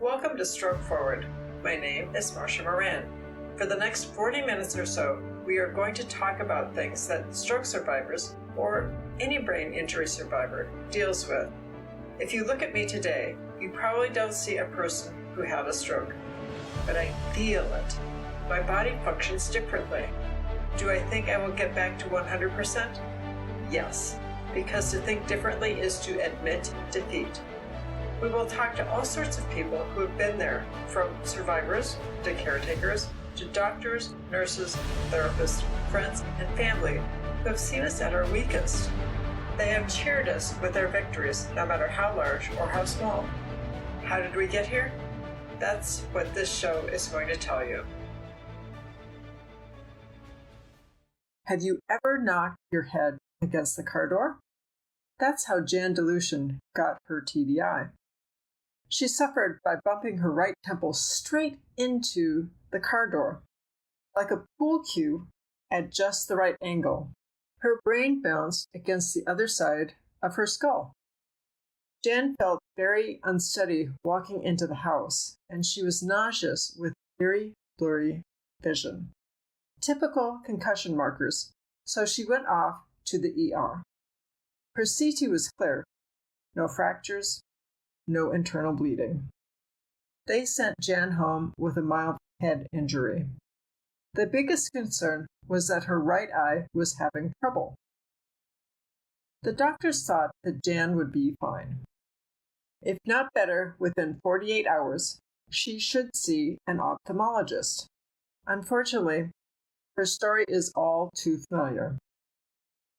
Welcome to Stroke Forward. My name is Marcia Moran. For the next 40 minutes or so, we are going to talk about things that stroke survivors, or any brain injury survivor, deals with. If you look at me today, you probably don't see a person who had a stroke, but I feel it. My body functions differently. Do I think I will get back to 100%? Yes, because to think differently is to admit defeat. We will talk to all sorts of people who have been there, from survivors to caretakers to doctors, nurses, therapists, friends, and family who have seen us at our weakest. They have cheered us with their victories, no matter how large or how small. How did we get here? That's what this show is going to tell you. Have you ever knocked your head against the car door? That's how DeLucien got her TBI. She suffered by bumping her right temple straight into the car door, like a pool cue at just the right angle. Her brain bounced against the other side of her skull. Jan felt very unsteady walking into the house, and she was nauseous with very blurry vision. Typical concussion markers, so she went off to the ER. Her CT was clear, no fractures, no internal bleeding. They sent Jan home with a mild head injury. The biggest concern was that her right eye was having trouble. The doctors thought that Jan would be fine. If not better within 48 hours, she should see an ophthalmologist. Unfortunately, her story is all too familiar.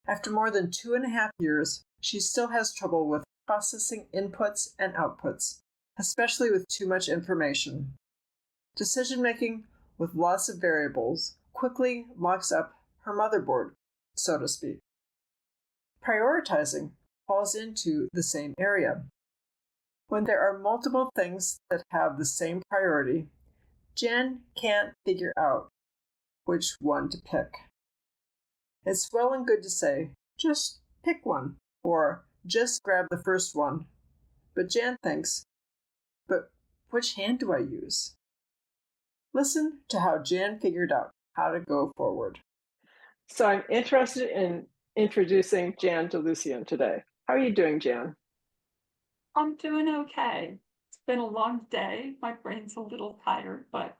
After more than 2.5 years, she still has trouble with processing inputs and outputs, especially with too much information. Decision-making with lots of variables quickly locks up her motherboard, so to speak. Prioritizing falls into the same area. When there are multiple things that have the same priority, Jan can't figure out which one to pick. It's well and good to say, just pick one, or just grab the first one. But Jan thinks, but which hand do I use? Listen to how Jan figured out how to go forward. So I'm interested in introducing Jan DeLucien today. How are you doing, Jan? I'm doing okay. It's been a long day. My brain's a little tired, but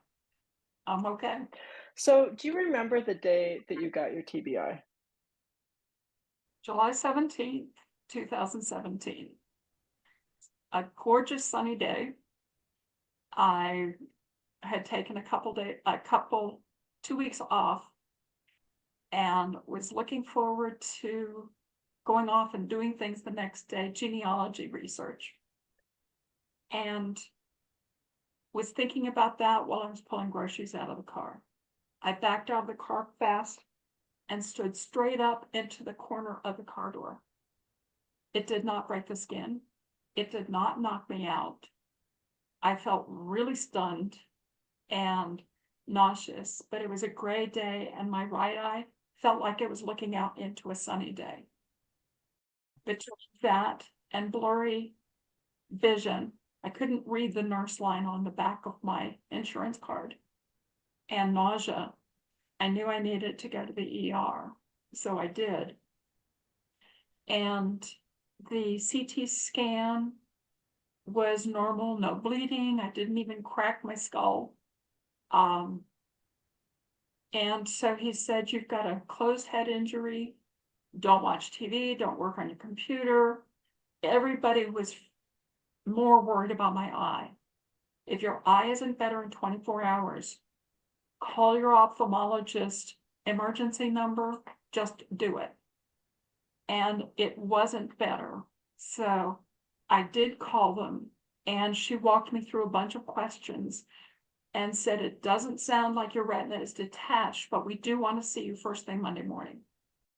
I'm okay. So do you remember the day that you got your TBI? July 17th, 2017. A gorgeous sunny day. I had taken 2 weeks off and was looking forward to going off and doing things the next day, genealogy research. And was thinking about that while I was pulling groceries out of the car. I backed out of the car fast and stood straight up into the corner of the car door. It did not break the skin. It did not knock me out. I felt really stunned and nauseous, but it was a gray day and my right eye felt like it was looking out into a sunny day. Between that and blurry vision, I couldn't read the nurse line on the back of my insurance card, and nausea, I knew I needed to go to the ER, so I did. And the CT scan was normal, no bleeding. I didn't even crack my skull. And so he said, you've got a closed head injury. Don't watch TV, don't work on your computer. Everybody was more worried about my eye. If your eye isn't better in 24 hours, call your ophthalmologist emergency number, just do it. And it wasn't better. So I did call them, and she walked me through a bunch of questions and said, it doesn't sound like your retina is detached, but we do want to see you first thing Monday morning.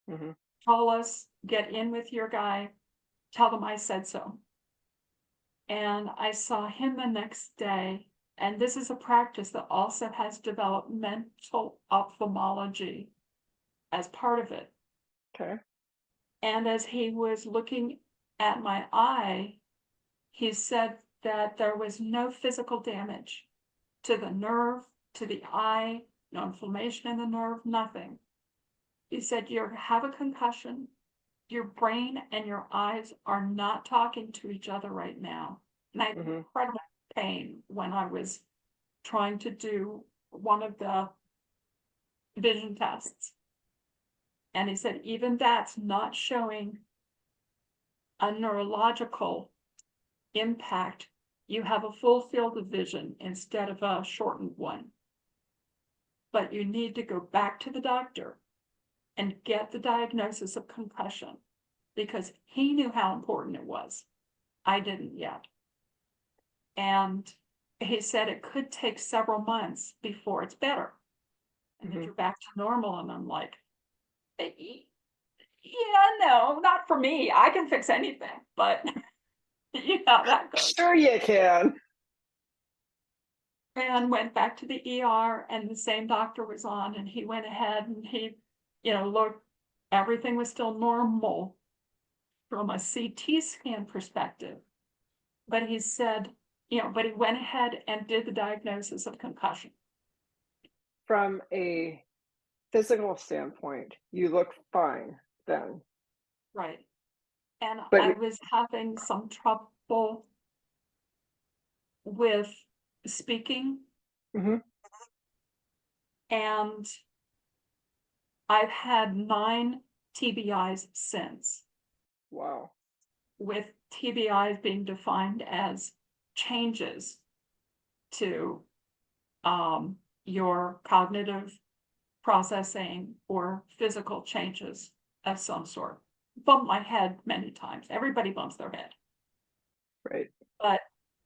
Mm-hmm. Call us, get in with your guy, tell them I said so. And I saw him the next day. And this is a practice that also has developmental ophthalmology as part of it. Okay. And as he was looking at my eye, he said that there was no physical damage to the nerve, to the eye, no inflammation in the nerve, nothing. He said, you have a concussion. Your brain and your eyes are not talking to each other right now. And I had incredible pain when I was trying to do one of the vision tests. And he said, even that's not showing a neurological impact. You have a full field of vision instead of a shortened one. But you need to go back to the doctor and get the diagnosis of concussion, because he knew how important it was. I didn't yet. And he said it could take several months before it's better. And then you're back to normal. And I'm like, yeah, no, not for me. I can fix anything, but you know how that goes. Sure you can. And went back to the ER, and the same doctor was on, and he went ahead and he, looked, everything was still normal from a CT scan perspective. But he said, but he went ahead and did the diagnosis of concussion. From a physical standpoint, you look fine then. Right. And But I was having some trouble with speaking. And I've had 9 TBIs since. Wow. With TBIs being defined as changes to your cognitive processing or physical changes of some sort. Bumped my head many times. Everybody bumps their head. Right. But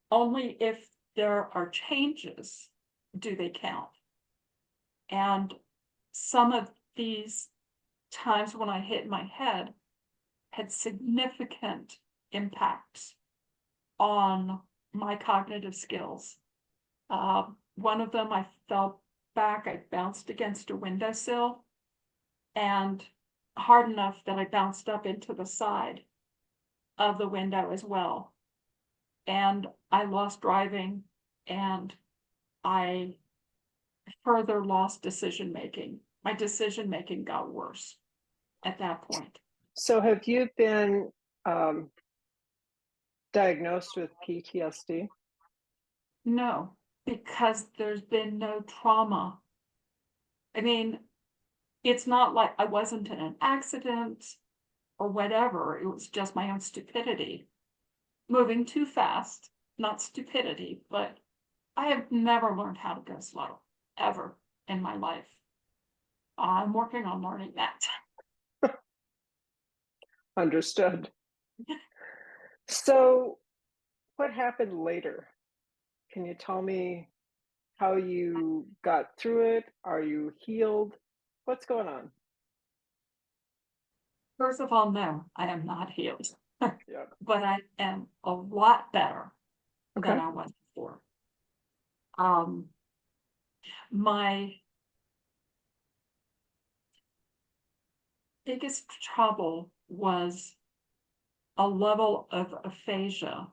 only if there are changes do they count. And some of these times when I hit my head had significant impacts on my cognitive skills. One of them, I fell back, I bounced against a windowsill, and hard enough that I bounced up into the side of the window as well. And I lost driving, and I further lost decision making. My decision making got worse at that point. So have you been diagnosed with PTSD? No, because there's been no trauma. I mean, it's not like I wasn't in an accident or whatever. It was just my own stupidity. Moving too fast, not stupidity, but I have never learned how to go slow, ever in my life. I'm working on learning that. Understood. So what happened later? Can you tell me how you got through it? Are you healed? What's going on? First of all, no, I am not healed. Yeah. But I am a lot better than I was before. My biggest trouble was a level of aphasia,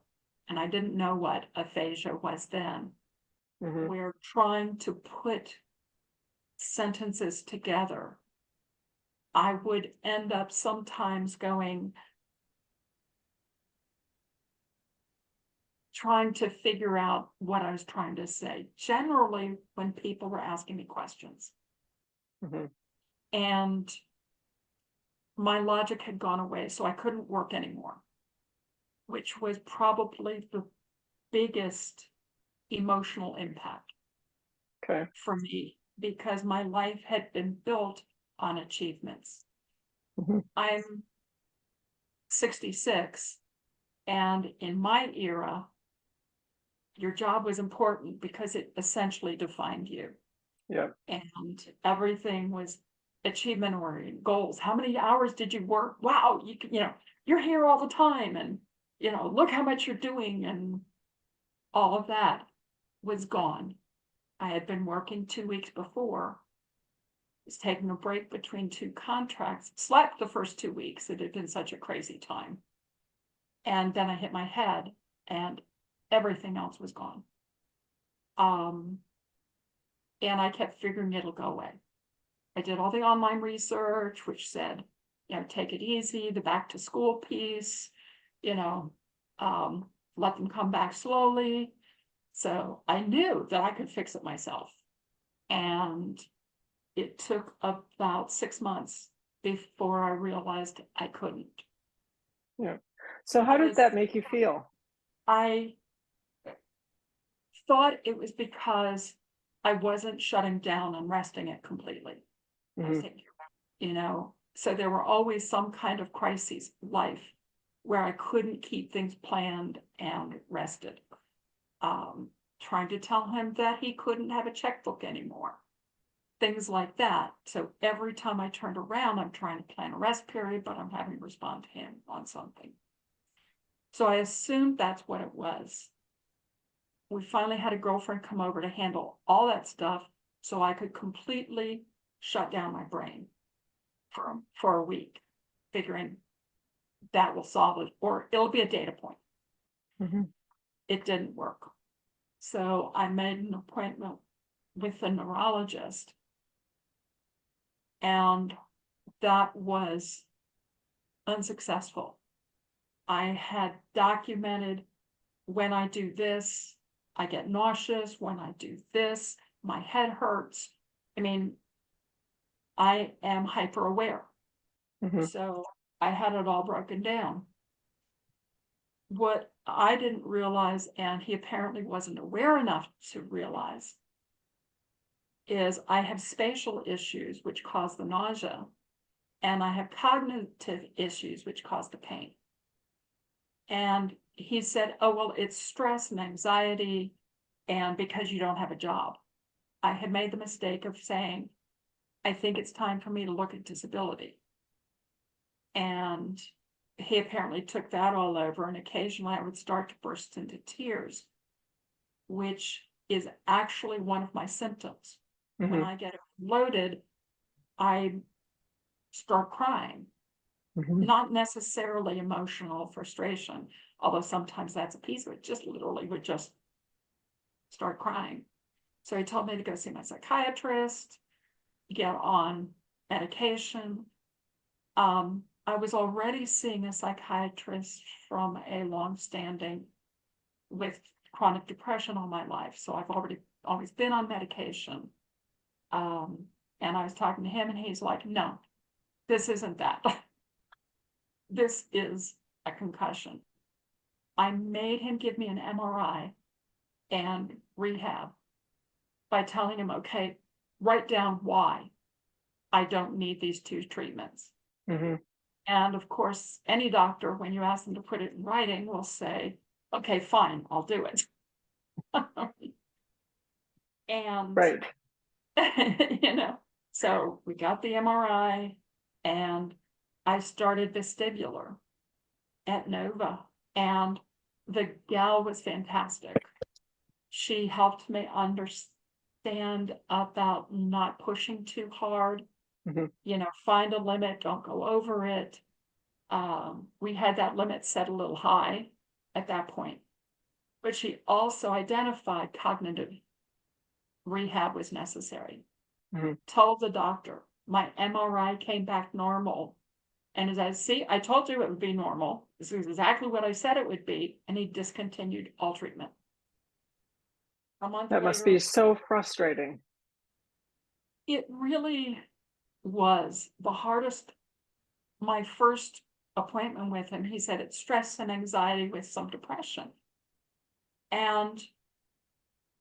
and I didn't know what aphasia was then. Where trying to put sentences together, I would end up sometimes trying to figure out what I was trying to say, generally when people were asking me questions. And my logic had gone away, so I couldn't work anymore, which was probably the biggest emotional impact for me, because my life had been built on achievements. I'm 66, and in my era, your job was important because it essentially defined you. Yeah. And everything was achievement oriented, goals. How many hours did you work? Wow, you're here all the time, and look how much you're doing, and all of that was gone. I had been working 2 weeks before, was taking a break between 2 contracts, slept the first 2 weeks. It had been such a crazy time. And then I hit my head, and everything else was gone. And I kept figuring it'll go away. I did all the online research, which said, take it easy, the back to school piece, let them come back slowly. So I knew that I could fix it myself. And it took about 6 months before I realized I couldn't. Yeah. So how did that make you feel? I thought it was because I wasn't shutting down and resting it completely. I was thinking, so there were always some kind of crises life where I couldn't keep things planned and rested. Trying to tell him that he couldn't have a checkbook anymore. Things like that. So every time I turned around, I'm trying to plan a rest period, but I'm having to respond to him on something. So I assumed that's what it was. We finally had a girlfriend come over to handle all that stuff so I could completely shut down my brain for a week, figuring that will solve it, or it'll be a data point. It didn't work. So I made an appointment with a neurologist, and that was unsuccessful. I had documented, when I do this, I get nauseous. When I do this, my head hurts. I mean, I am hyper aware. So I had it all broken down. What I didn't realize, and he apparently wasn't aware enough to realize, is I have spatial issues which cause the nausea, and I have cognitive issues which cause the pain. And he said, oh, well, it's stress and anxiety, and because you don't have a job. I had made the mistake of saying, I think it's time for me to look at disability. And he apparently took that all over, and occasionally I would start to burst into tears, which is actually one of my symptoms. When I get loaded, I start crying. Not necessarily emotional frustration, although sometimes that's a piece of it, just literally would just start crying. So he told me to go see my psychiatrist, get on medication. I was already seeing a psychiatrist from a long-standing with chronic depression all my life. So I've always been on medication. And I was talking to him, and he's like, no, this isn't that. This is a concussion. I made him give me an MRI and rehab by telling him, okay, write down why I don't need these 2 treatments. And of course, any doctor, when you ask them to put it in writing, will say, okay, fine, I'll do it. And, right. So we got the MRI, and I started vestibular at Nova, and the gal was fantastic. She helped me understand about not pushing too hard, find a limit, don't go over it. We had that limit set a little high at that point, but she also identified cognitive rehab was necessary. Told the doctor, my MRI came back normal. And as I told you it would be normal. This is exactly what I said it would be. And he discontinued all treatment. A month That later, must be so frustrating. It really was the hardest. My first appointment with him, he said it's stress and anxiety with some depression. And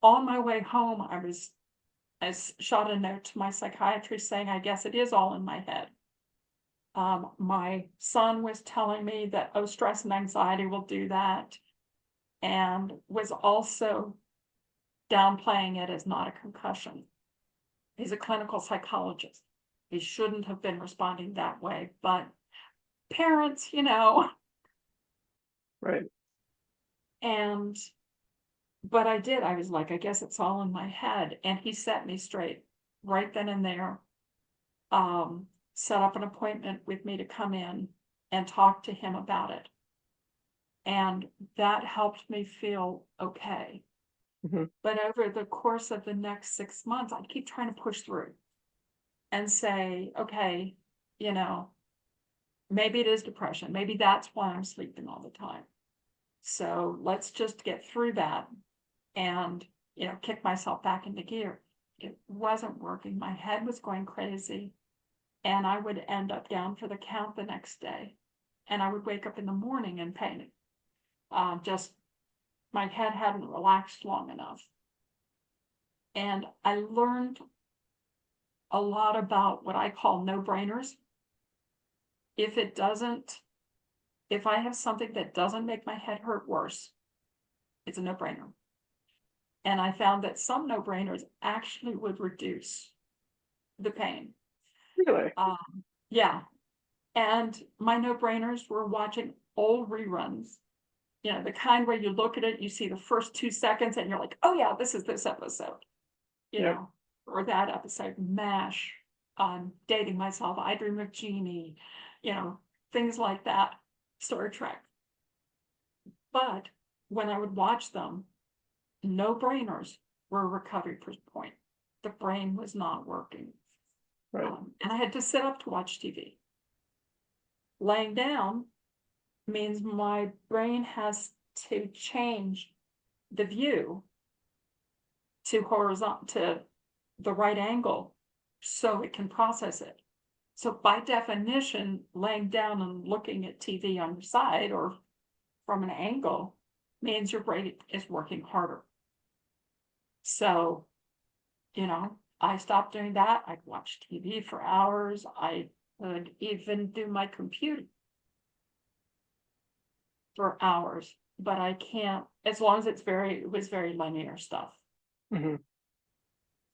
on my way home, I shot a note to my psychiatrist saying, I guess it is all in my head. My son was telling me that, oh, stress and anxiety will do that, and was also downplaying it as not a concussion. He's a clinical psychologist. He shouldn't have been responding that way, but parents, Right. But I did. I was like, I guess it's all in my head. And he set me straight right then and there. Set up an appointment with me to come in and talk to him about it. And that helped me feel okay. But over the course of the next 6 months, I'd keep trying to push through and say, okay, you know, maybe it is depression. Maybe that's why I'm sleeping all the time. So let's just get through that and, you know, kick myself back into gear. It wasn't working. My head was going crazy, and I would end up down for the count the next day. And I would wake up in the morning in pain. Just my head hadn't relaxed long enough. And I learned a lot about what I call no-brainers. If I have something that doesn't make my head hurt worse, it's a no-brainer. And I found that some no-brainers actually would reduce the pain. Really? Yeah. And my no-brainers were watching old reruns. You know, the kind where you look at it, you see the first 2 seconds and you're like, oh yeah, this is this episode. You know, or that episode, MASH, Dating Myself, I Dream of Jeannie, you know, things like that, Star Trek. But when I would watch them, no-brainers were a recovery point. The brain was not working. Right. And I had to sit up to watch TV. Laying down means my brain has to change the view to horizontal, to the right angle, so it can process it. So by definition, laying down and looking at TV on your side or from an angle means your brain is working harder. So, you know, I stopped doing that. I'd watch TV for hours. I would even do my computer for hours, but I can't, as long as it was very linear stuff.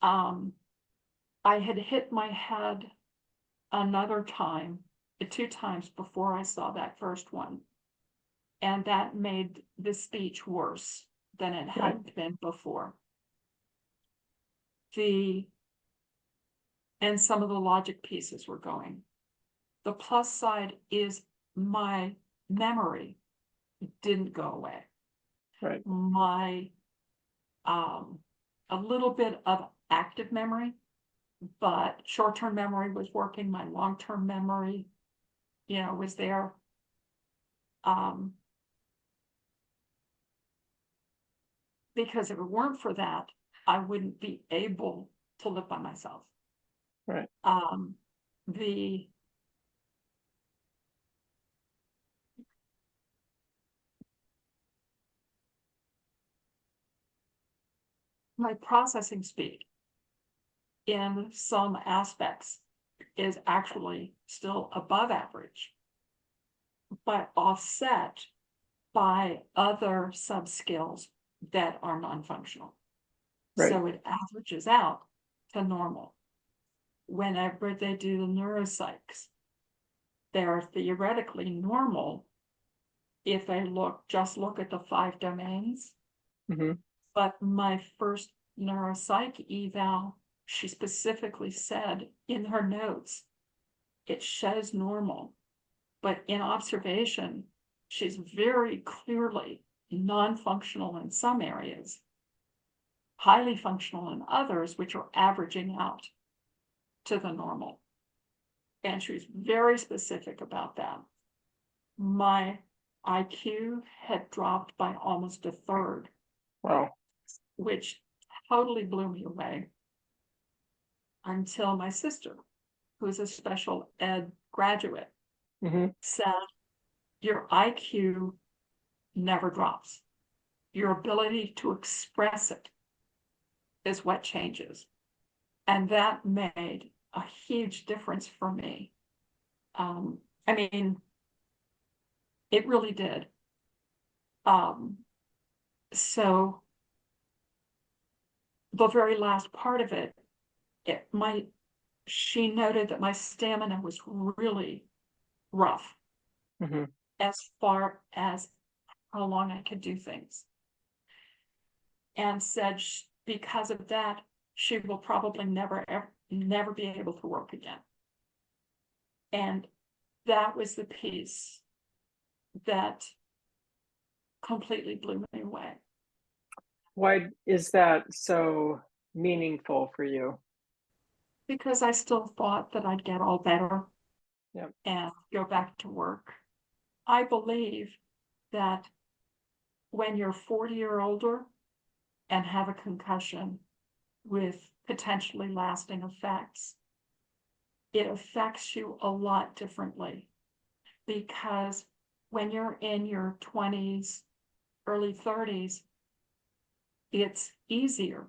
I had hit my head another time, 2 times before I saw that first one. And that made the speech worse than it had been before. And some of the logic pieces were going. The plus side is my memory didn't go away. Right. My, a little bit of active memory, but short-term memory was working. My long-term memory, you know, was there. Because if it weren't for that, I wouldn't be able to live by myself. Right. My processing speed in some aspects is actually still above average, but offset by other sub-skills that are non-functional. Right. So it averages out to normal. Whenever they do the neuropsychs, they're theoretically normal if they just look at the 5 domains. But my first neuropsych eval, she specifically said in her notes, it shows normal, but in observation, she's very clearly non-functional in some areas, highly functional in others, which are averaging out to the normal. And she was very specific about that. My IQ had dropped by almost 1/3. Wow. Which totally blew me away until my sister, who's a special ed graduate, said, your IQ never drops. Your ability to express it is what changes. And that made a huge difference for me. I mean, it really did. So the very last part of it, she noted that my stamina was really rough as far as how long I could do things. And said because of that, she will probably never be able to work again. And that was the piece that completely blew me away. Why is that so meaningful for you? Because I still thought that I'd get all better Yep. and go back to work. I believe that when you're 40 or older and have a concussion with potentially lasting effects, it affects you a lot differently, because when you're in your 20s, early 30s, it's easier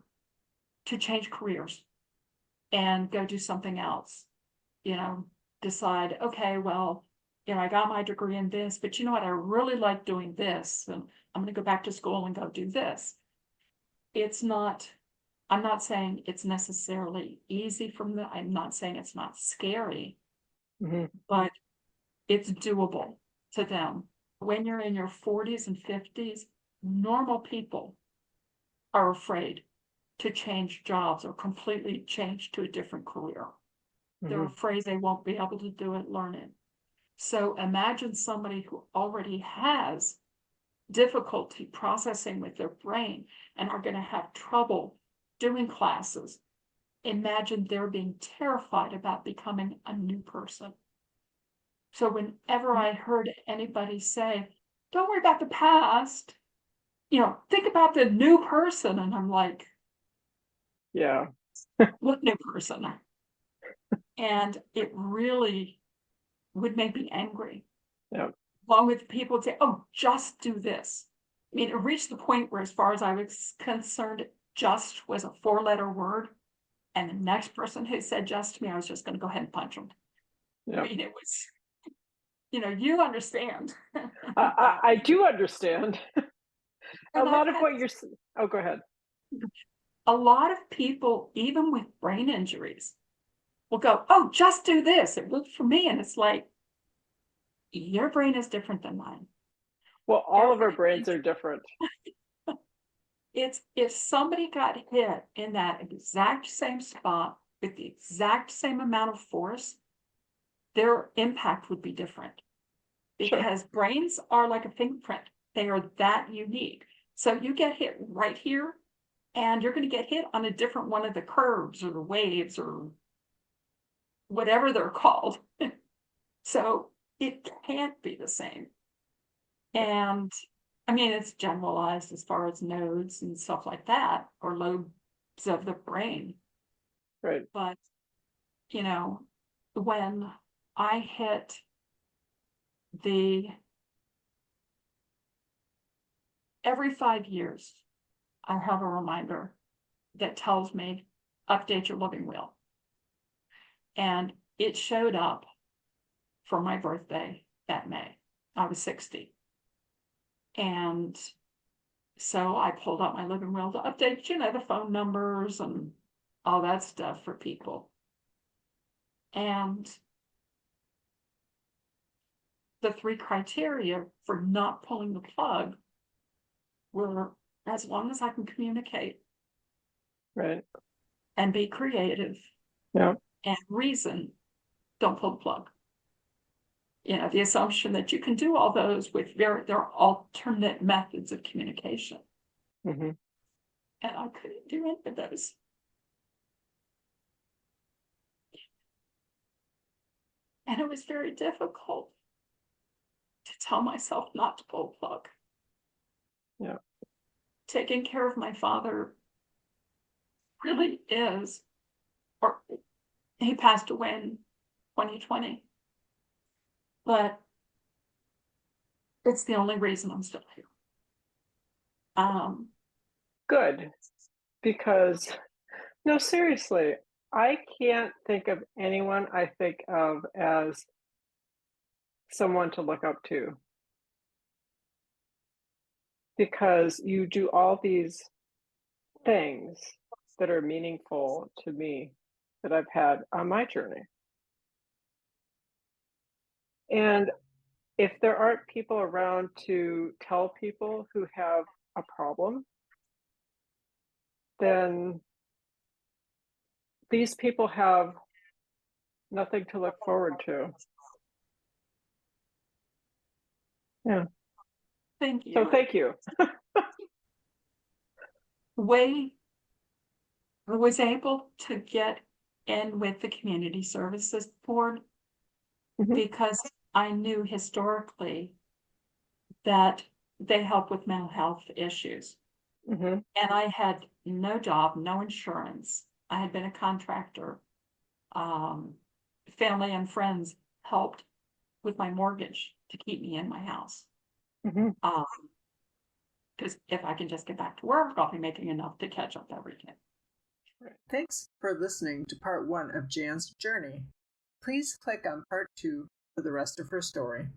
to change careers and go do something else. Decide, okay, well, I got my degree in this, but you know what? I really like doing this, and I'm going to go back to school and go do this. I'm not saying it's necessarily easy from the, I'm not saying it's not scary, but it's doable to them. When you're in your 40s and 50s, normal people are afraid to change jobs or completely change to a different career. They're afraid they won't be able to do it, learn it. So imagine somebody who already has difficulty processing with their brain and are going to have trouble doing classes. Imagine they're being terrified about becoming a new person. So whenever I heard anybody say, don't worry about the past, think about the new person. And I'm like, yeah, what new person? And it really would make me angry. yeah, Along with people would say, oh, just do this. I mean, it reached the point where, as far as I was concerned, just was a 4-letter word. And the next person who said just to me, I was just going to go ahead and punch them. yeah. I mean, it was, you understand. I do understand. A And lot of what you're. Oh, go ahead. a lot of people, even with brain injuries, will go, oh, just do this. It worked for me. And it's like, your brain is different than mine. Well, all of our brains are different. It's if somebody got hit in that exact same spot with the exact same amount of force, their impact would be different, because brains are like a fingerprint. They are that unique. So you get hit right here, and you're going to get hit on a different one of the curves or the waves or whatever they're called. So it can't be the same. And I mean, it's generalized as far as nodes and stuff like that, or lobes of the brain. Right. But, when I hit every 5 years, I have a reminder that tells me, update your living will. And it showed up for my birthday that May. I was 60. And so I pulled out my living will to update, the phone numbers and all that stuff for people. And the 3 criteria for not pulling the plug were, as long as I can communicate, Right. and be creative, Yeah. and reason, don't pull the plug. The assumption that you can do all those with there are alternate methods of communication. And I couldn't do any of those. And it was very difficult to tell myself not to pull the plug. Yeah. Taking care of my father really is, or he passed away in 2020, but it's the only reason I'm still here. Good. Because, no, seriously, I can't think of anyone I think of as someone to look up to, because you do all these things that are meaningful to me that I've had on my journey. And if there aren't people around to tell people who have a problem, then these people have nothing to look forward to. Yeah. Thank you. So thank you. We was able to get in with the Community Services Board Mhm. because I knew historically that they help with mental health issues. Mhm. And I had no job, no insurance. I had been a contractor. Family and friends helped with my mortgage to keep me in my house. Mhm. Because if I can just get back to work, I'll be making enough to catch up everything. Thanks for listening to part 1 of Jan's journey. Please click on part 2 for the rest of her story.